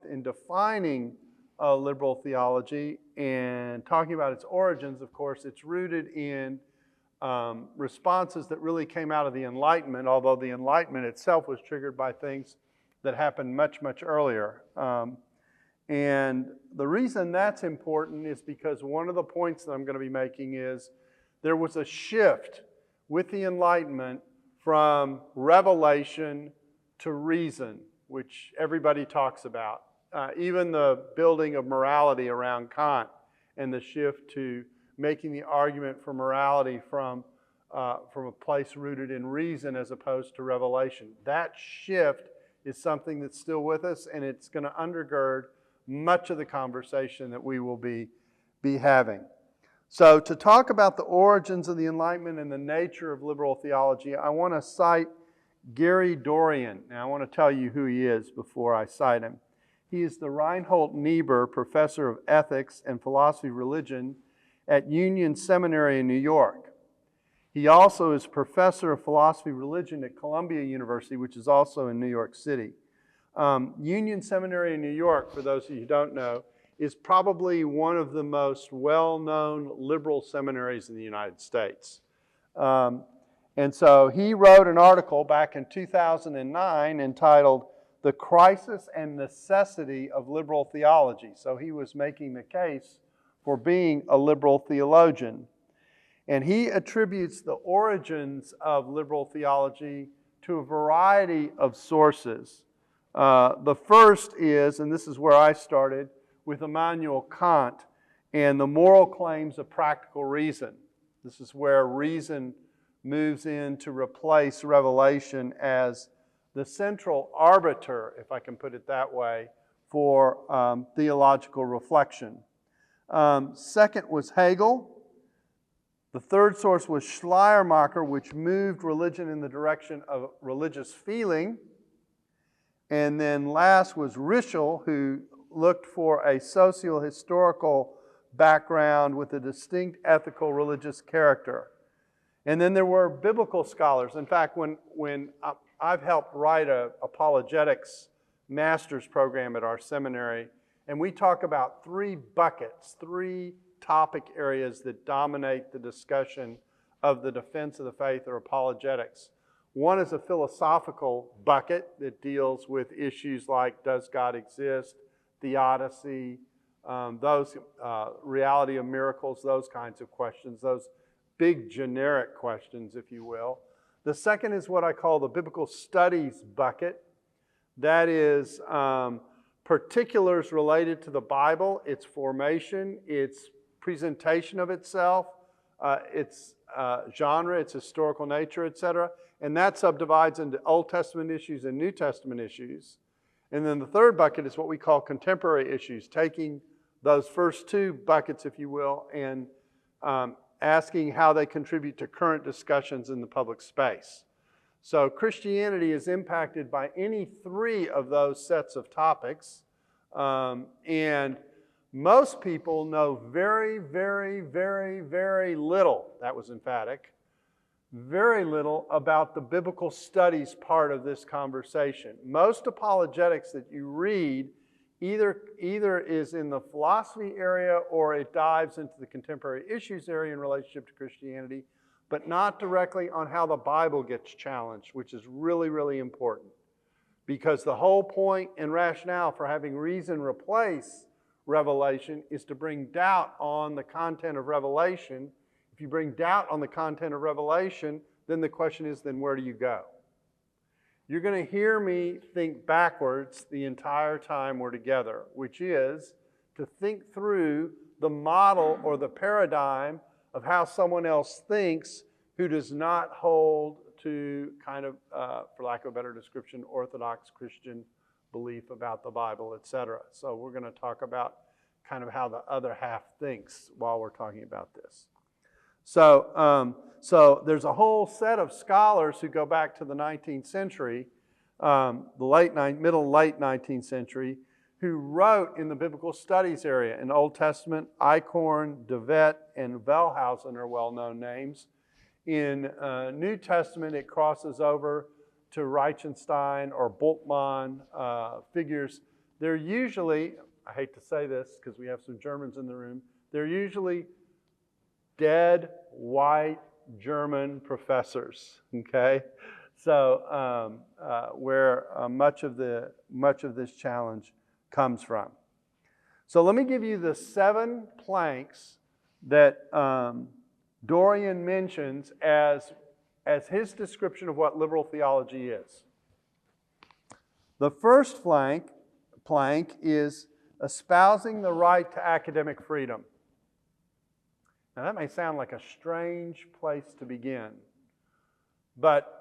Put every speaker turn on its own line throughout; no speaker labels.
in defining liberal theology and talking about its origins. Of course, it's rooted in responses that really came out of the Enlightenment, although the Enlightenment itself was triggered by things that happened much, much earlier. And the reason that's important is because one of the points that I'm going to be making is there was a shift with the Enlightenment from revelation to reason, which everybody talks about. Even the building of morality around Kant and the shift to making the argument for morality from a place rooted in reason as opposed to revelation. That shift is something that's still with us, and it's going to undergird much of the conversation that we will be having. So to talk about the origins of the Enlightenment and the nature of liberal theology, I want to cite Gary Dorian. Now I want to tell you who he is before I cite him. He is the Reinhold Niebuhr Professor of Ethics and Philosophy of Religion at Union Seminary in New York. He also is Professor of Philosophy of Religion at Columbia University, which is also in New York City. Union Seminary in New York, for those of you who don't know, is probably one of the most well-known liberal seminaries in the United States. And so he wrote an article back in 2009 entitled "The Crisis and Necessity of Liberal Theology." So he was making the case for being a liberal theologian. And he attributes the origins of liberal theology to a variety of sources. The first is, and this is where I started, with Immanuel Kant and the moral claims of practical reason. This is where reason moves in to replace revelation as the central arbiter, if I can put it that way, for theological reflection. Second was Hegel. The third source was Schleiermacher, which moved religion in the direction of religious feeling. And then last was Ritschl, who looked for a socio-historical background with a distinct ethical religious character. And then there were biblical scholars. In fact, when I've helped write an apologetics master's program at our seminary, and we talk about three buckets, three topic areas that dominate the discussion of the defense of the faith or apologetics. One is a philosophical bucket that deals with issues like, does God exist, theodicy, those reality of miracles, those kinds of questions, those big generic questions, if you will. The second is what I call the biblical studies bucket. That is particulars related to the Bible, its formation, its presentation of itself, its genre, its historical nature, etc. And that subdivides into Old Testament issues and New Testament issues. And then the third bucket is what we call contemporary issues, taking those first two buckets, if you will, and asking how they contribute to current discussions in the public space. So Christianity is impacted by any three of those sets of topics. And most people know very, very, very, very little, that was emphatic, very little about the biblical studies part of this conversation. Most apologetics that you read either is in the philosophy area or it dives into the contemporary issues area in relationship to Christianity, but not directly on how the Bible gets challenged, which is really, really important. Because the whole point and rationale for having reason replace revelation is to bring doubt on the content of revelation. If you bring doubt on the content of revelation, then the question is, then where do you go? You're going to hear me think backwards the entire time we're together, which is to think through the model or the paradigm of how someone else thinks who does not hold to kind of, for lack of a better description, Orthodox Christian belief about the Bible, etc. So we're going to talk about kind of how the other half thinks while we're talking about this. So there's a whole set of scholars who go back to the 19th century, the middle late 19th century, who wrote in the biblical studies area. In Old Testament, Eichhorn, DeWet, and Wellhausen are well-known names. In New Testament, it crosses over to Richardson or Bultmann, figures they're usually, I hate to say this because we have some Germans in the room, they're usually dead white German professors, okay? So where much of this challenge comes from. So let me give you the 7 planks that Dorian mentions as his description of what liberal theology is. The first plank is espousing the right to academic freedom. Now that may sound like a strange place to begin, but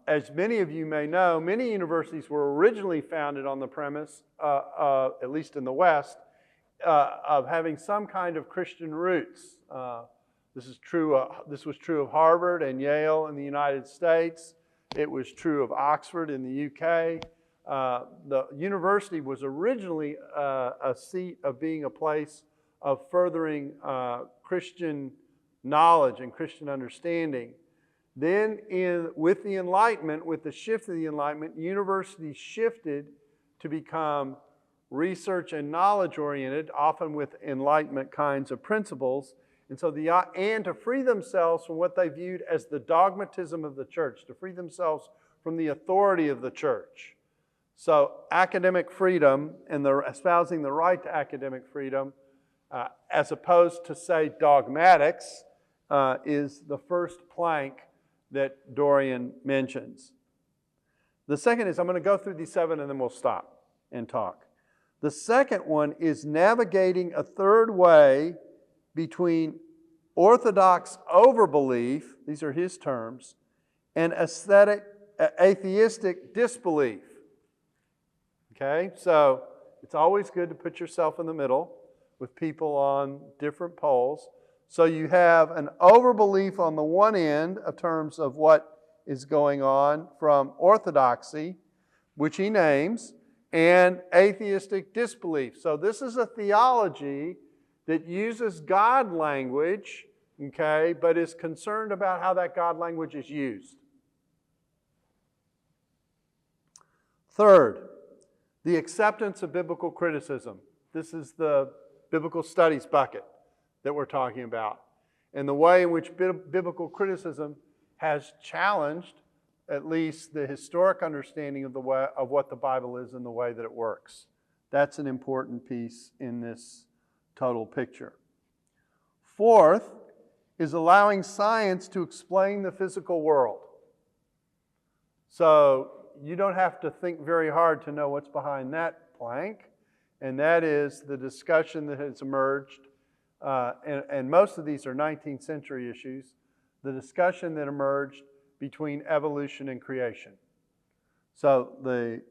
as many of you may know, many universities were originally founded on the premise, at least in the West, of having some kind of Christian roots. This was true of Harvard and Yale in the United States. It was true of Oxford in the UK. The university was originally a seat of being a place of furthering Christian knowledge and Christian understanding. Then with the Enlightenment, with the shift of the Enlightenment, universities shifted to become research and knowledge oriented, often with Enlightenment kinds of principles. And so and to free themselves from what they viewed as the dogmatism of the church, to free themselves from the authority of the church. So academic freedom and espousing the right to academic freedom, as opposed to, say, dogmatics, is the first plank that Dorian mentions. The second is, I'm going to go through these 7 and then we'll stop and talk. The second one is navigating a third way between orthodox overbelief, these are his terms, and atheistic disbelief. Okay, so it's always good to put yourself in the middle with people on different poles. So you have an overbelief on the one end in terms of what is going on from orthodoxy, which he names, and atheistic disbelief. So this is a theology that uses God language, okay, but is concerned about how that God language is used. Third, the acceptance of biblical criticism. This is the biblical studies bucket that we're talking about, and the way in which biblical criticism has challenged at least the historic understanding of what the Bible is and the way that it works. That's an important piece in this total picture. Fourth is allowing science to explain the physical world. So you don't have to think very hard to know what's behind that plank, and that is the discussion that has emerged, and most of these are 19th century issues, the discussion that emerged between evolution and creation. So the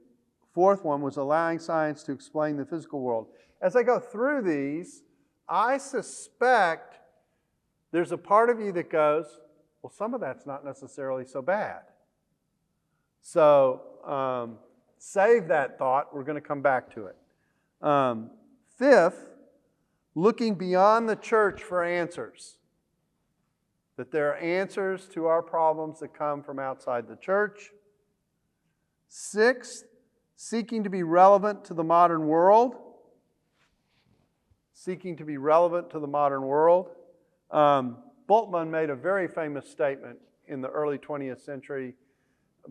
fourth one was allowing science to explain the physical world. As I go through these, I suspect there's a part of you that goes, well, some of that's not necessarily so bad. So save that thought. We're going to come back to it. Fifth, looking beyond the church for answers. That there are answers to our problems that come from outside the church. Sixth, seeking to be relevant to the modern world. Seeking to be relevant to the modern world. Bultmann made a very famous statement in the early 20th century,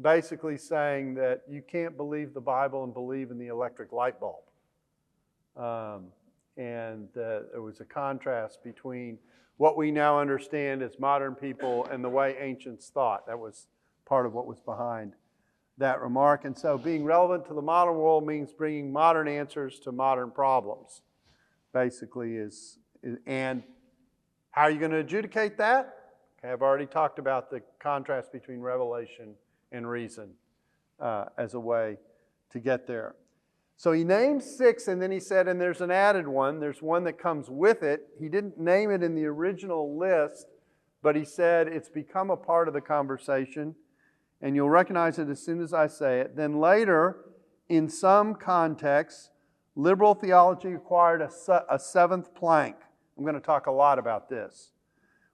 basically saying that you can't believe the Bible and believe in the electric light bulb. There was a contrast between what we now understand as modern people and the way ancients thought. That was part of what was behind that remark. And so being relevant to the modern world means bringing modern answers to modern problems, basically and how are you going to adjudicate that? Okay, I've already talked about the contrast between revelation and reason as a way to get there. So he named 6, and then he said, and there's an added one. There's one that comes with it. He didn't name it in the original list, but he said it's become a part of the conversation, and you'll recognize it as soon as I say it. Then later, in some contexts, liberal theology acquired a 7th plank. I'm going to talk a lot about this,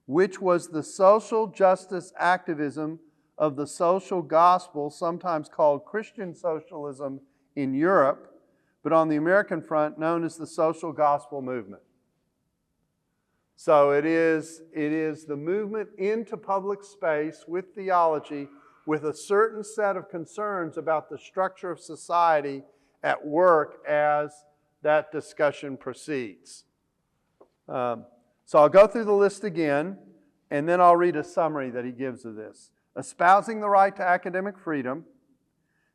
which was the social justice activism of the social gospel, sometimes called Christian socialism in Europe, but on the American front, known as the social gospel movement. So it is the movement into public space with theology with a certain set of concerns about the structure of society at work as that discussion proceeds. So I'll go through the list again, and then I'll read a summary that he gives of this. Espousing the right to academic freedom,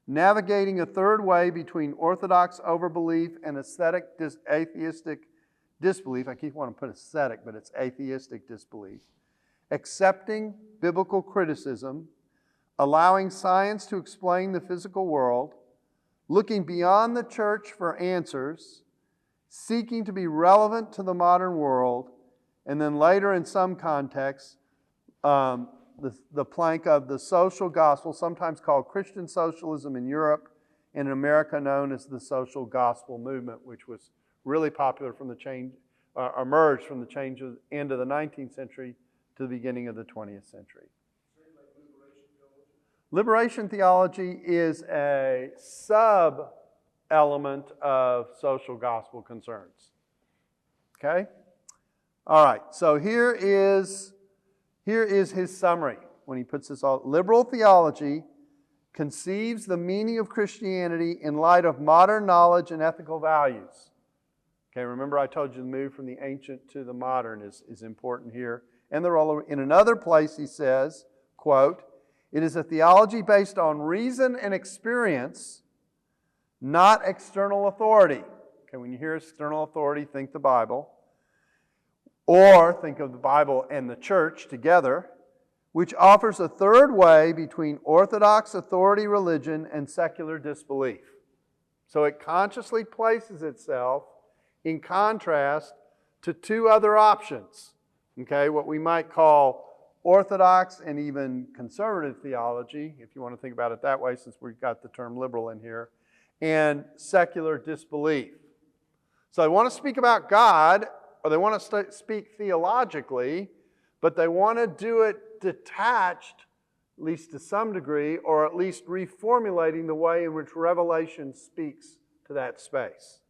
navigating a third way between orthodox overbelief and atheistic disbelief. I keep wanting to put ascetic, but it's atheistic disbelief. Accepting biblical criticism, allowing science to explain the physical world, looking beyond the church for answers, seeking to be relevant to the modern world, and then later in some contexts, the plank of the social gospel, sometimes called Christian socialism in Europe, and in America known as the social gospel movement, which was really popular from the change, emerged from the change of the end of the 19th century to the beginning of the 20th century. Liberation theology is a sub-element of social gospel concerns. Okay? All right, so here is his summary when he puts this all. Liberal theology conceives the meaning of Christianity in light of modern knowledge and ethical values. Okay, remember I told you the move from the ancient to the modern is important here. And in another place he says, quote, "It is a theology based on reason and experience, not external authority." Okay, when you hear external authority, think the Bible. Or think of the Bible and the church together, which offers a third way between orthodox authority religion and secular disbelief. So it consciously places itself in contrast to two other options, okay, what we might call orthodox and even conservative theology, if you want to think about it that way, since we've got the term liberal in here, and secular disbelief. So they want to speak about God, or they want to speak theologically, but they want to do it detached, at least to some degree, or at least reformulating the way in which Revelation speaks to that space.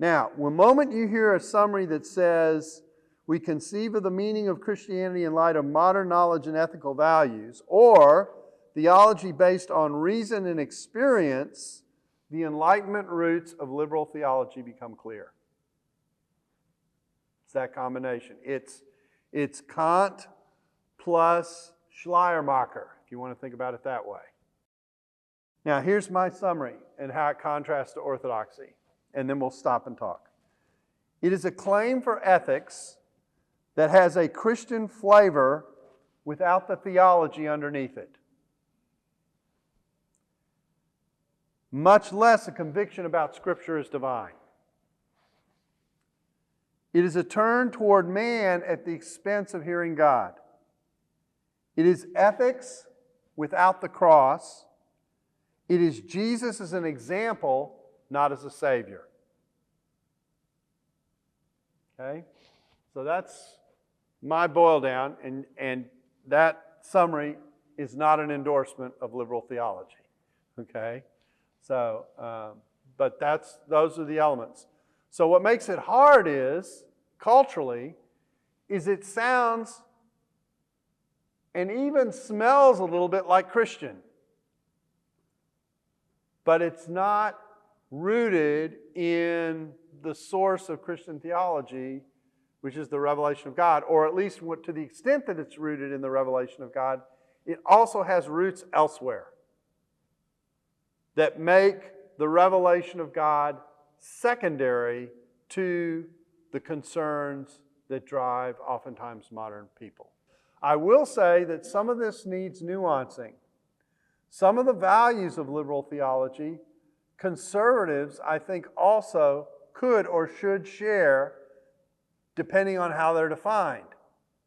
Now, the moment you hear a summary that says, we conceive of the meaning of Christianity in light of modern knowledge and ethical values, or theology based on reason and experience, the Enlightenment roots of liberal theology become clear. It's that combination. It's Kant plus Schleiermacher, if you want to think about it that way. Now, here's my summary and how it contrasts to orthodoxy, and then we'll stop and talk. It is a claim for ethics that has a Christian flavor without the theology underneath it. Much less a conviction about Scripture as divine. It is a turn toward man at the expense of hearing God. It is ethics without the cross. It is Jesus as an example, not as a Savior. Okay? So that's my boil down, and that summary is not an endorsement of liberal theology. Okay? So, but those are the elements. So what makes it hard is, culturally, is it sounds and even smells a little bit like Christian. But it's not rooted in the source of Christian theology, which is the revelation of God, or at least to the extent that it's rooted in the revelation of God, it also has roots elsewhere that make the revelation of God secondary to the concerns that drive oftentimes modern people. I will say that some of this needs nuancing. Some of the values of liberal theology, conservatives, I think, also could or should share, depending on how they're defined.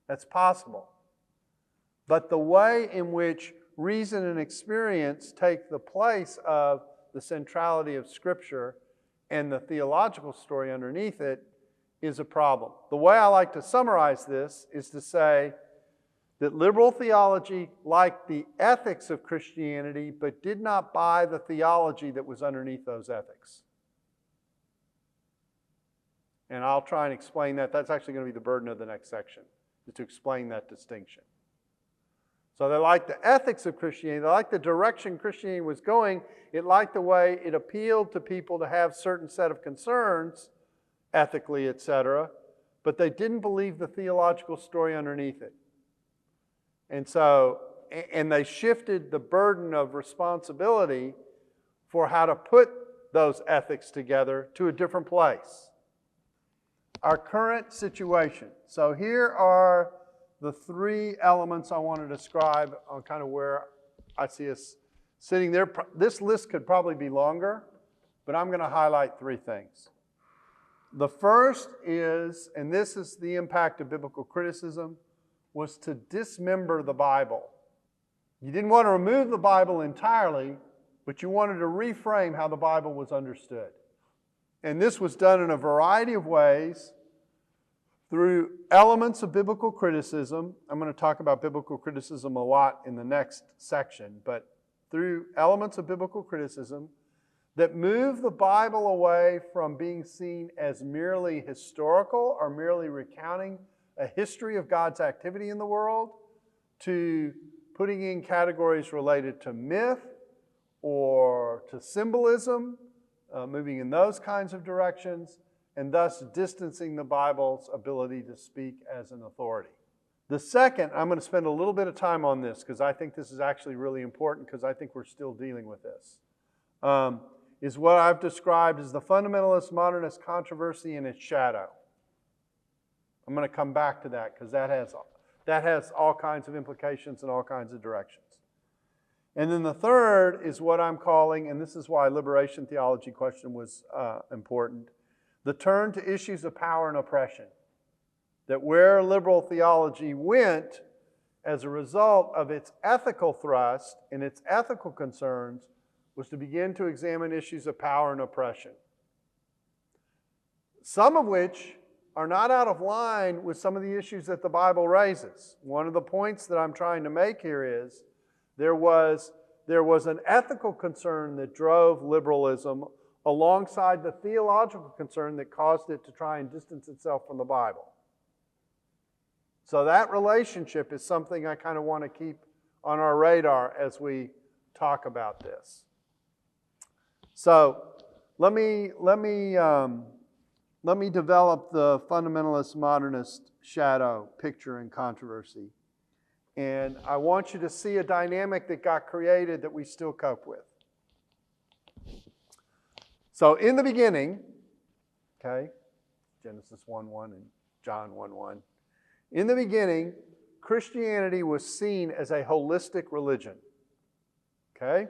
That's possible. But the way in which reason and experience take the place of the centrality of Scripture and the theological story underneath it is a problem. The way I like to summarize this is to say, that liberal theology liked the ethics of Christianity, but did not buy the theology that was underneath those ethics. And I'll try and explain that. That's actually going to be the burden of the next section, is to explain that distinction. So they liked the ethics of Christianity. They liked the direction Christianity was going. It liked the way it appealed to people to have certain set of concerns, ethically, etc., but they didn't believe the theological story underneath it. And so, and they shifted the burden of responsibility for how to put those ethics together to a different place. Our current situation. So here are the three elements I want to describe on kind of where I see us sitting there. This list could probably be longer, but I'm going to highlight three things. The first is, and this is the impact of biblical criticism, was to dismember the Bible. You didn't want to remove the Bible entirely, but you wanted to reframe how the Bible was understood. And this was done in a variety of ways through elements of biblical criticism. I'm going to talk about biblical criticism a lot in the next section, but through elements of biblical criticism that move the Bible away from being seen as merely historical or merely recounting a history of God's activity in the world to putting in categories related to myth or to symbolism, moving in those kinds of directions, and thus distancing the Bible's ability to speak as an authority. The second, I'm going to spend a little bit of time on this because I think this is actually really important because I think we're still dealing with this, is what I've described as the fundamentalist-modernist controversy in its shadow. I'm going to come back to that because that has all kinds of implications in all kinds of directions. And then the third is what I'm calling, and this is why liberation theology question was important, the turn to issues of power and oppression. That where liberal theology went as a result of its ethical thrust and its ethical concerns was to begin to examine issues of power and oppression. Some of which are not out of line with some of the issues that the Bible raises. One of the points that I'm trying to make here is there was an ethical concern that drove liberalism alongside the theological concern that caused it to try and distance itself from the Bible. So that relationship is something I kind of want to keep on our radar as we talk about this. So let me develop the fundamentalist-modernist shadow picture and controversy. And I want you to see a dynamic that got created that we still cope with. So in the beginning, okay, Genesis 1:1 and John 1:1. In the beginning, Christianity was seen as a holistic religion. Okay?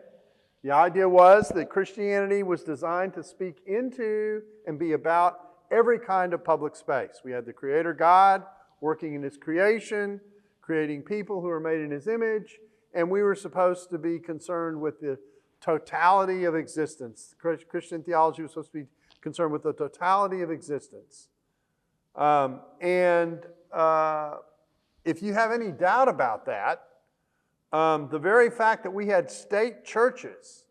The idea was that Christianity was designed to speak into and be about every kind of public space. We had the Creator God working in His creation, creating people who are made in His image, and we were supposed to be concerned with the totality of existence. Christian theology was supposed to be concerned with the totality of existence. If you have any doubt about that, the very fact that we had state churches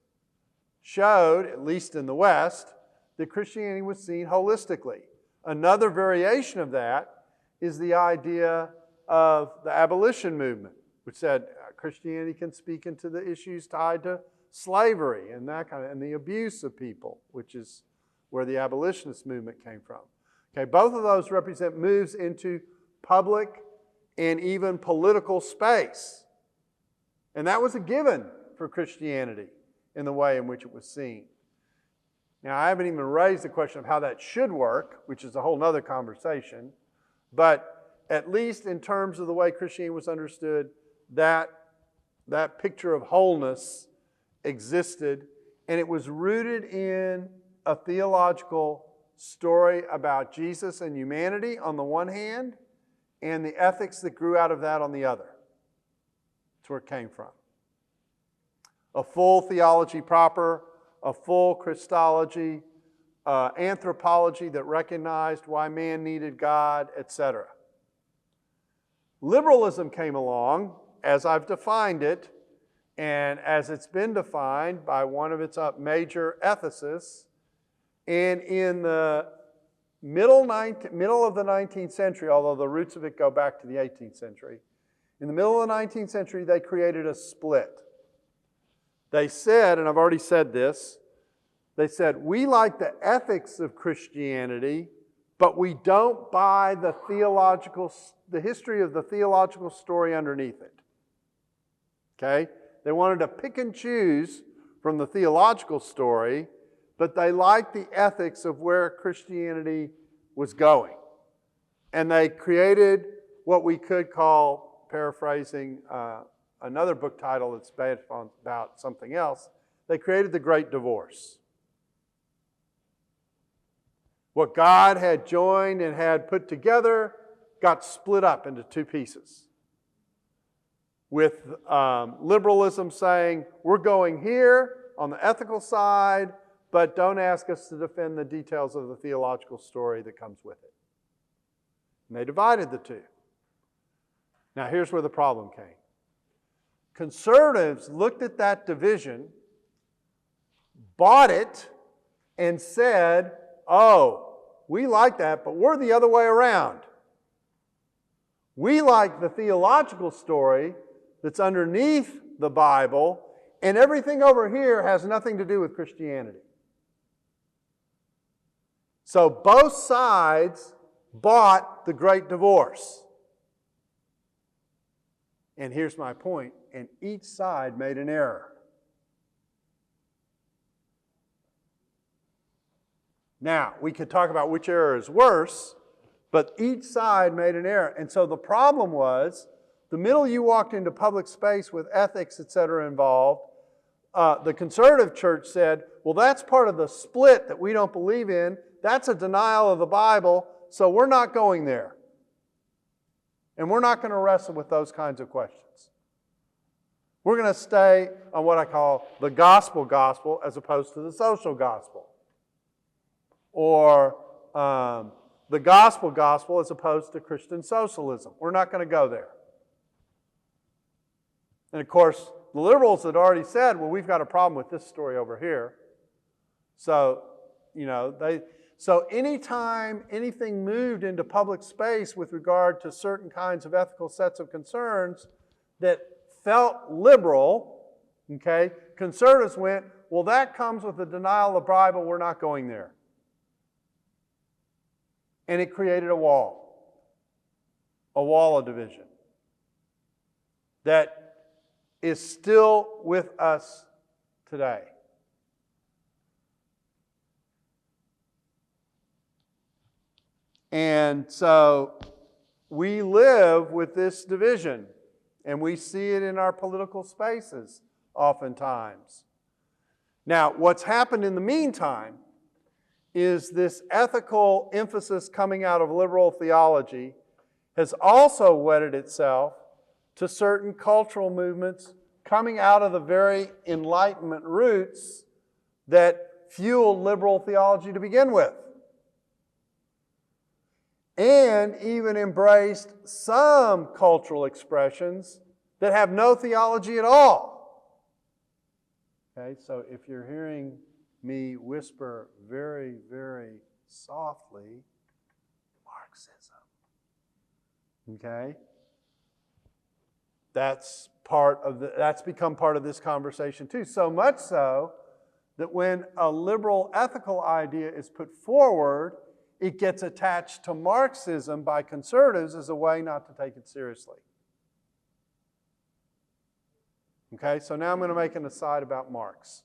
showed, at least in the West, that Christianity was seen holistically. Another variation of that is the idea of the abolition movement, which said Christianity can speak into the issues tied to slavery and that kind of, and the abuse of people, which is where the abolitionist movement came from. Okay, both of those represent moves into public and even political space. And that was a given for Christianity in the way in which it was seen. Now, I haven't even raised the question of how that should work, which is a whole other conversation, but at least in terms of the way Christianity was understood, that picture of wholeness existed, and it was rooted in a theological story about Jesus and humanity on the one hand, and the ethics that grew out of that on the other. That's where it came from. A full theology proper, a full Christology, anthropology that recognized why man needed God, etc. Liberalism came along, as I've defined it, and as it's been defined by one of its major ethicists, and in the middle of the 19th century, although the roots of it go back to the 18th century, in the middle of the 19th century, they created a split. They said, and I've already said this, they said, we like the ethics of Christianity, but we don't buy the history of the theological story underneath it. Okay? They wanted to pick and choose from the theological story, but they liked the ethics of where Christianity was going. And they created what we could call, paraphrasing another book title that's based on about something else, they created the Great Divorce. What God had joined and had put together got split up into two pieces. With liberalism saying, we're going here on the ethical side, but don't ask us to defend the details of the theological story that comes with it. And they divided the two. Now here's where the problem came. Conservatives looked at that division, bought it, and said, oh, we like that, but we're the other way around. We like the theological story that's underneath the Bible, and everything over here has nothing to do with Christianity. So both sides bought the Great Divorce. And here's my point, and each side made an error. Now, we could talk about which error is worse, but each side made an error. And so the problem was, the minute you walked into public space with ethics, etc. involved, the conservative church said, well, that's part of the split that we don't believe in. That's a denial of the Bible, so we're not going there. And we're not going to wrestle with those kinds of questions. We're going to stay on what I call the gospel as opposed to the social gospel. Or the gospel as opposed to Christian socialism. We're not going to go there. And of course, the liberals had already said, well, we've got a problem with this story over here. So, so anytime anything moved into public space with regard to certain kinds of ethical sets of concerns that felt liberal, okay, conservatives went, well, that comes with the denial of the Bible, we're not going there. And it created a wall of division that is still with us today. And so we live with this division, and we see it in our political spaces oftentimes. Now, what's happened in the meantime is this ethical emphasis coming out of liberal theology has also wedded itself to certain cultural movements coming out of the very Enlightenment roots that fueled liberal theology to begin with. And even embraced some cultural expressions that have no theology at all. Okay, so if you're hearing me whisper very, very softly, Marxism. Okay? That's become part of this conversation too. So much so that when a liberal ethical idea is put forward, it gets attached to Marxism by conservatives as a way not to take it seriously. Okay, so now I'm going to make an aside about Marx.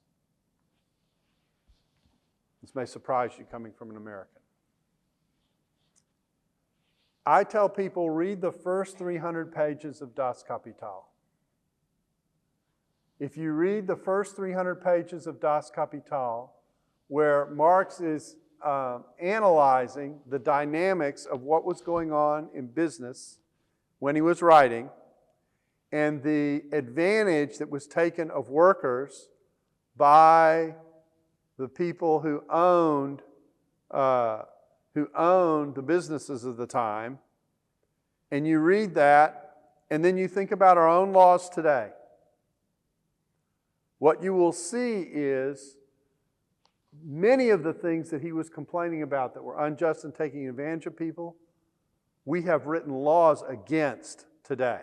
This may surprise you coming from an American. I tell people, read the first 300 pages of Das Kapital. If you read the first 300 pages of Das Kapital, where Marx is analyzing the dynamics of what was going on in business when he was writing, and the advantage that was taken of workers by the people who owned the businesses of the time, and you read that, and then you think about our own laws today, what you will see is many of the things that he was complaining about that were unjust and taking advantage of people, we have written laws against today.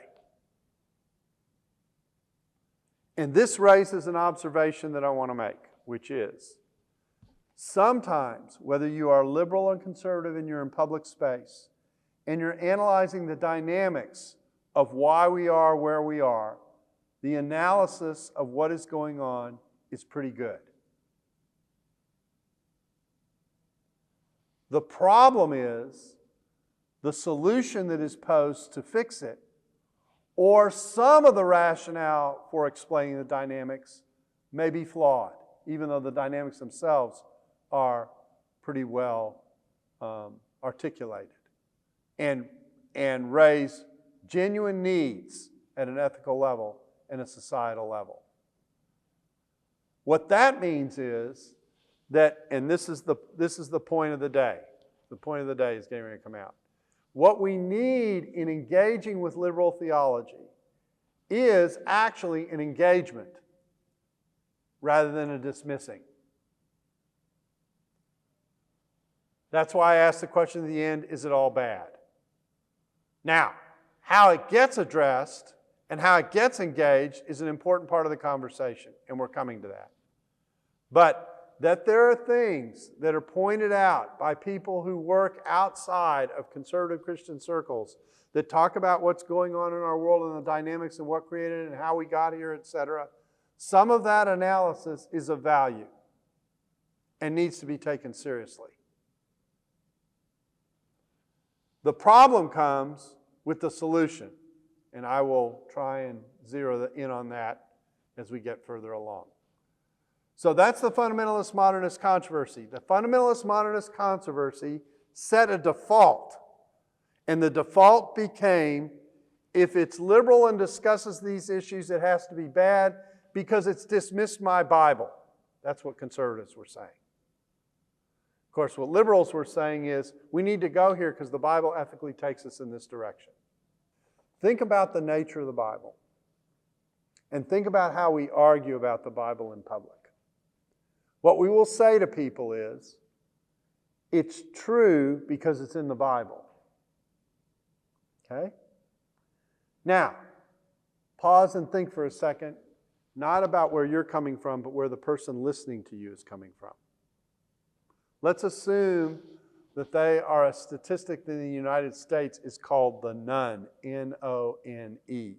And this raises an observation that I want to make, which is, sometimes, whether you are liberal or conservative and you're in public space, and you're analyzing the dynamics of why we are where we are, the analysis of what is going on is pretty good. The problem is the solution that is posed to fix it, or some of the rationale for explaining the dynamics may be flawed, even though the dynamics themselves are pretty well articulated and raise genuine needs at an ethical level and a societal level. What that means is that, and this is the point of the day. The point of the day is getting ready to come out. What we need in engaging with liberal theology is actually an engagement rather than a dismissing. That's why I asked the question at the end, is it all bad? Now, how it gets addressed and how it gets engaged is an important part of the conversation, and we're coming to that. But that there are things that are pointed out by people who work outside of conservative Christian circles that talk about what's going on in our world and the dynamics of what created it and how we got here, etc. Some of that analysis is of value and needs to be taken seriously. The problem comes with the solution, and I will try and zero in on that as we get further along. So that's the fundamentalist-modernist controversy. The fundamentalist-modernist controversy set a default, and the default became, if it's liberal and discusses these issues, it has to be bad because it's dismissed my Bible. That's what conservatives were saying. Of course, what liberals were saying is, we need to go here because the Bible ethically takes us in this direction. Think about the nature of the Bible, and think about how we argue about the Bible in public. What we will say to people is, it's true because it's in the Bible. Okay? Now, pause and think for a second, not about where you're coming from, but where the person listening to you is coming from. Let's assume that they are a statistic that in the United States is called the none, N-O-N-E.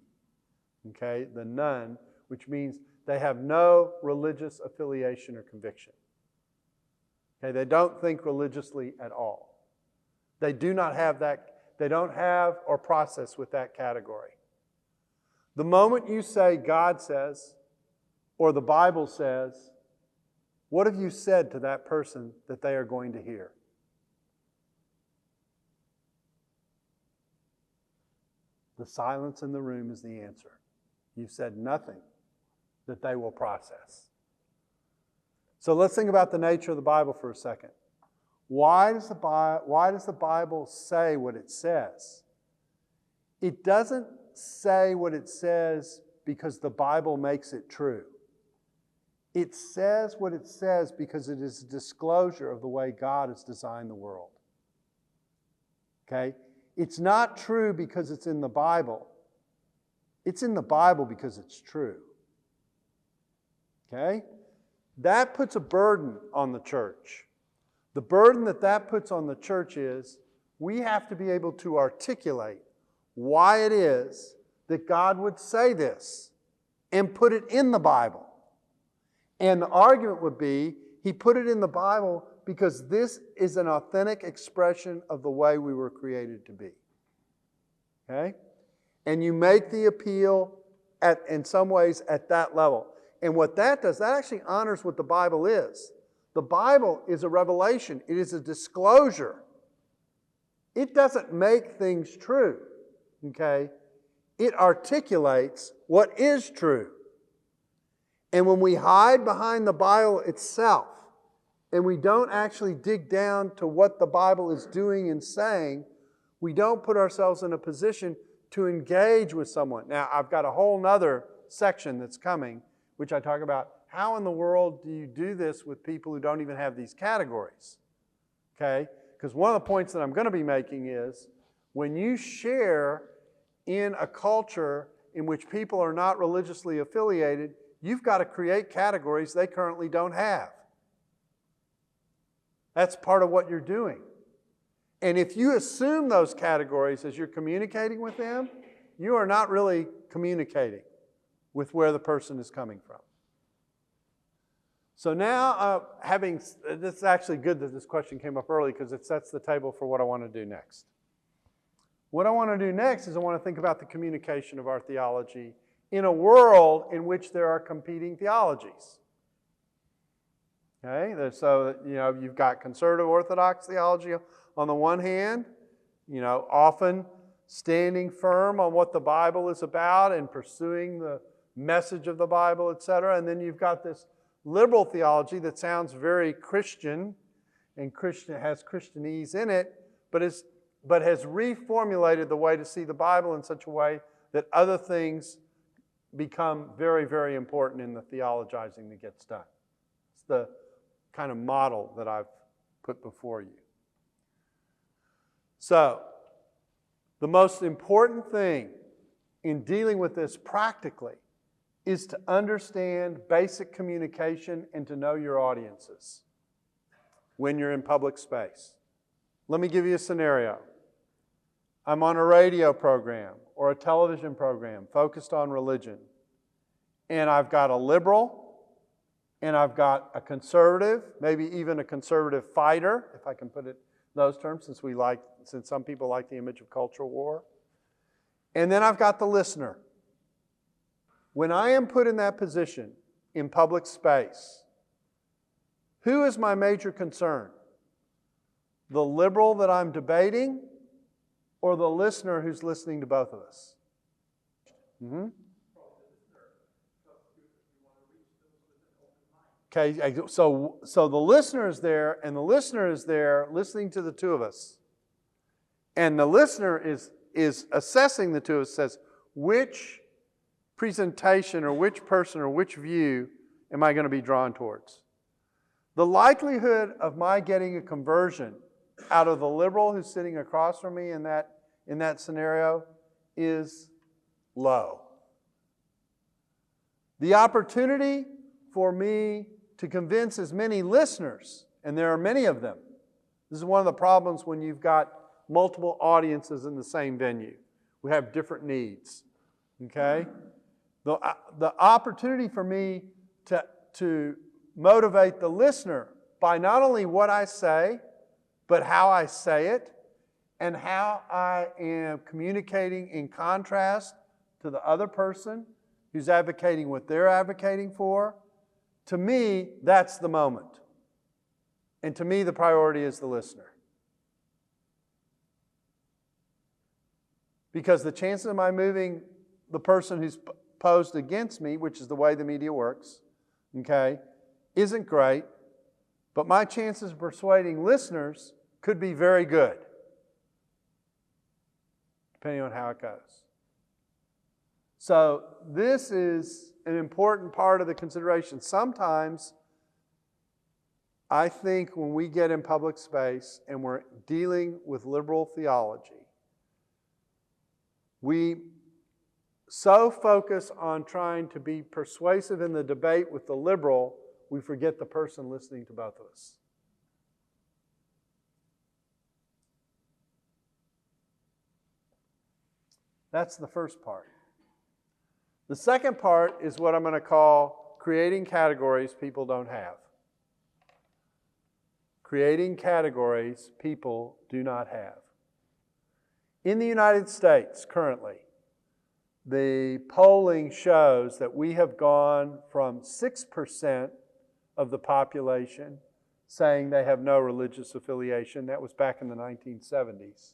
Okay? The none, which means they have no religious affiliation or conviction. Okay? They don't think religiously at all. They do not have that, they don't have or process with that category. The moment you say God says, or the Bible says, what have you said to that person that they are going to hear? The silence in the room is the answer. You've said nothing that they will process. So let's think about the nature of the Bible for a second. Why does the Bible say what it says? It doesn't say what it says because the Bible makes it true. It says what it says because it is a disclosure of the way God has designed the world. Okay? It's not true because it's in the Bible. It's in the Bible because it's true. Okay? That puts a burden on the church. The burden that puts on the church is we have to be able to articulate why it is that God would say this and put it in the Bible. And the argument would be, he put it in the Bible because this is an authentic expression of the way we were created to be. Okay? And you make the appeal in some ways at that level. And what that does, that actually honors what the Bible is. The Bible is a revelation. It is a disclosure. It doesn't make things true. Okay? It articulates what is true. And when we hide behind the Bible itself, and we don't actually dig down to what the Bible is doing and saying, we don't put ourselves in a position to engage with someone. Now, I've got a whole nother section that's coming, which I talk about how in the world do you do this with people who don't even have these categories, okay? Because one of the points that I'm going to be making is when you share in a culture in which people are not religiously affiliated, you've got to create categories they currently don't have. That's part of what you're doing. And if you assume those categories as you're communicating with them, you are not really communicating with where the person is coming from. So now, this is actually good that this question came up early because it sets the table for what I want to do next. What I want to do next is I want to think about the communication of our theology in a world in which there are competing theologies. Okay, so you've got conservative Orthodox theology on the one hand, often standing firm on what the Bible is about and pursuing the message of the Bible, etc. And then you've got this liberal theology that sounds very Christian and has Christianese in it, but has reformulated the way to see the Bible in such a way that other things become very, very important in the theologizing that gets done. It's the kind of model that I've put before you. So, the most important thing in dealing with this practically is to understand basic communication and to know your audiences when you're in public space. Let me give you a scenario. I'm on a radio program or a television program focused on religion, and I've got a liberal, and I've got a conservative, maybe even a conservative fighter, if I can put it in those terms, since some people like the image of cultural war. And then I've got the listener. When I am put in that position in public space, who is my major concern? The liberal that I'm debating or the listener who's listening to both of us? Mm-hmm. Okay, so the listener is there, and the listener is there listening to the two of us. And the listener is assessing the two of us, says, which presentation or which person or which view am I going to be drawn towards? The likelihood of my getting a conversion out of the liberal who's sitting across from me in that scenario is low. The opportunity for me to convince as many listeners, and there are many of them. This is one of the problems when you've got multiple audiences in the same venue. We have different needs, okay? The opportunity for me to motivate the listener by not only what I say, but how I say it, and how I am communicating in contrast to the other person who's advocating what they're advocating for. To me, that's the moment. And to me, the priority is the listener. Because the chances of my moving the person who's posed against me, which is the way the media works, okay, isn't great, but my chances of persuading listeners could be very good, depending on how it goes. So this is an important part of the consideration. Sometimes I think when we get in public space and we're dealing with liberal theology, we so focus on trying to be persuasive in the debate with the liberal, we forget the person listening to both of us. That's the first part. The second part is what I'm going to call creating categories people don't have. Creating categories people do not have. In the United States currently, the polling shows that we have gone from 6% of the population saying they have no religious affiliation, that was back in the 1970s,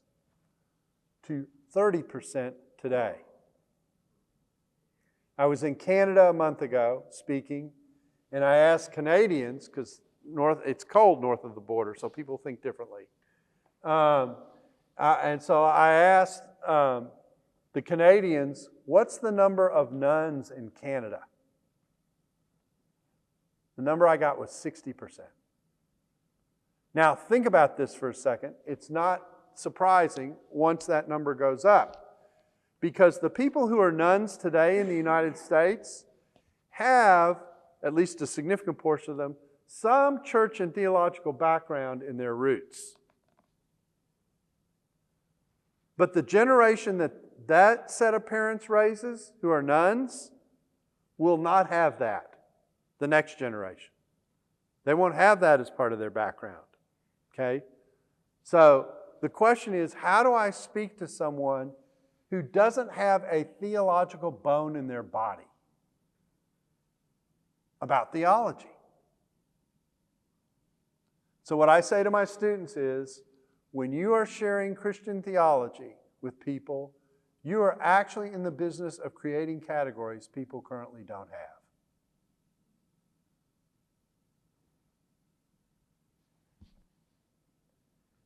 to 30% today. I was in Canada a month ago speaking, and I asked Canadians, because it's cold north of the border, so people think differently. And so I asked the The Canadians, what's the number of nuns in Canada? The number I got was 60%. Now, think about this for a second. It's not surprising once that number goes up, because the people who are nuns today in the United States have, at least a significant portion of them, some church and theological background in their roots. But the generation that set of parents raises, who are nuns, will not have that, the next generation. They won't have that as part of their background. Okay? So the question is, how do I speak to someone who doesn't have a theological bone in their body about theology? So what I say to my students is, when you are sharing Christian theology with people, you are actually in the business of creating categories people currently don't have.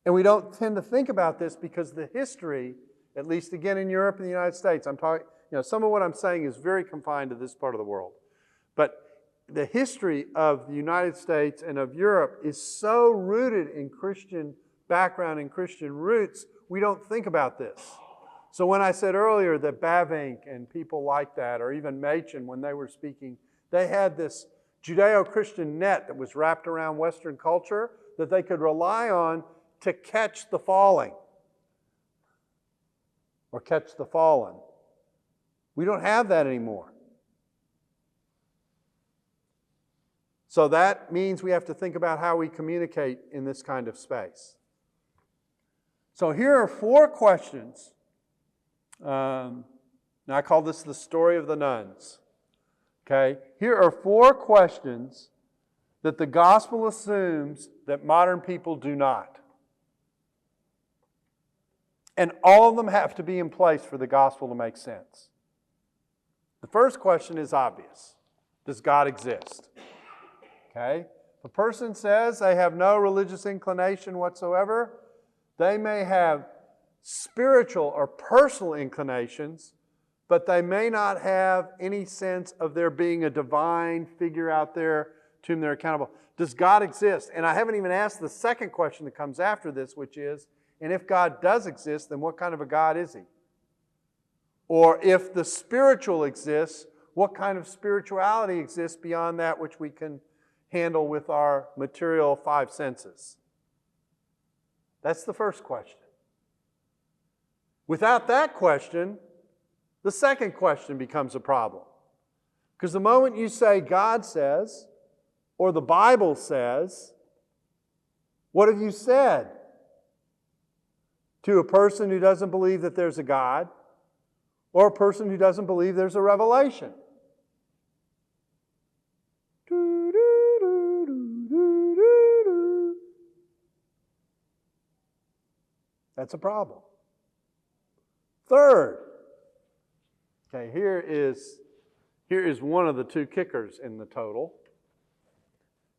And we don't tend to think about this because the history, at least again in Europe and the United States, I'm talking, some of what I'm saying is very confined to this part of the world. But the history of the United States and of Europe is so rooted in Christian background and Christian roots, we don't think about this. So when I said earlier that Bavinck and people like that, or even Machen when they were speaking, they had this Judeo-Christian net that was wrapped around Western culture that they could rely on to catch the falling or catch the fallen. We don't have that anymore. So that means we have to think about how we communicate in this kind of space. So here are 4 questions. Now I call this the story of the nuns. Okay? Here are 4 questions that the gospel assumes that modern people do not. And all of them have to be in place for the gospel to make sense. The first question is obvious. Does God exist? Okay? If a person says they have no religious inclination whatsoever, they may have spiritual or personal inclinations, but they may not have any sense of there being a divine figure out there to whom they're accountable. Does God exist? And I haven't even asked the second question that comes after this, which is, and if God does exist, then what kind of a God is He? Or if the spiritual exists, what kind of spirituality exists beyond that which we can handle with our material 5 senses? That's the first question. Without that question, the second question becomes a problem. Because the moment you say God says, or the Bible says, what have you said to a person who doesn't believe that there's a God, or a person who doesn't believe there's a revelation? That's a problem. Third, okay, here is one of the 2 kickers in the total.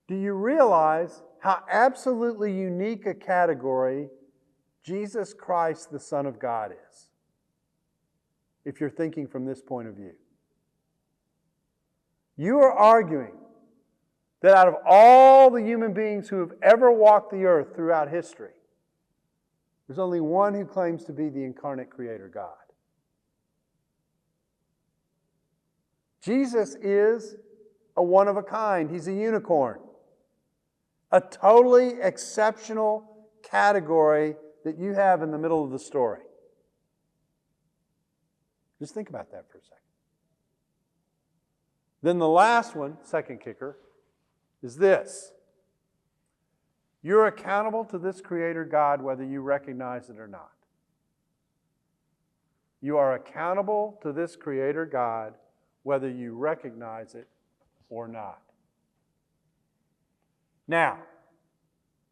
Do you realize how absolutely unique a category Jesus Christ, the Son of God, is? If you're thinking from this point of view. You are arguing that out of all the human beings who have ever walked the earth throughout history, there's only one who claims to be the incarnate Creator God. Jesus is a one of a kind. He's a unicorn. A totally exceptional category that you have in the middle of the story. Just think about that for a second. Then the last one, second kicker, is this. You're accountable to this Creator God whether you recognize it or not. You are accountable to this Creator God whether you recognize it or not. Now,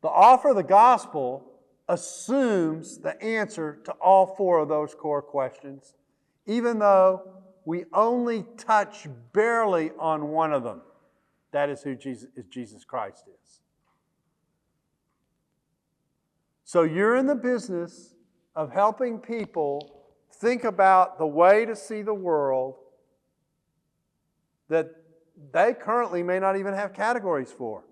the offer of the gospel assumes the answer to all 4 of those core questions, even though we only touch barely on one of them. That is who Jesus Christ is. So you're in the business of helping people think about the way to see the world that they currently may not even have categories for.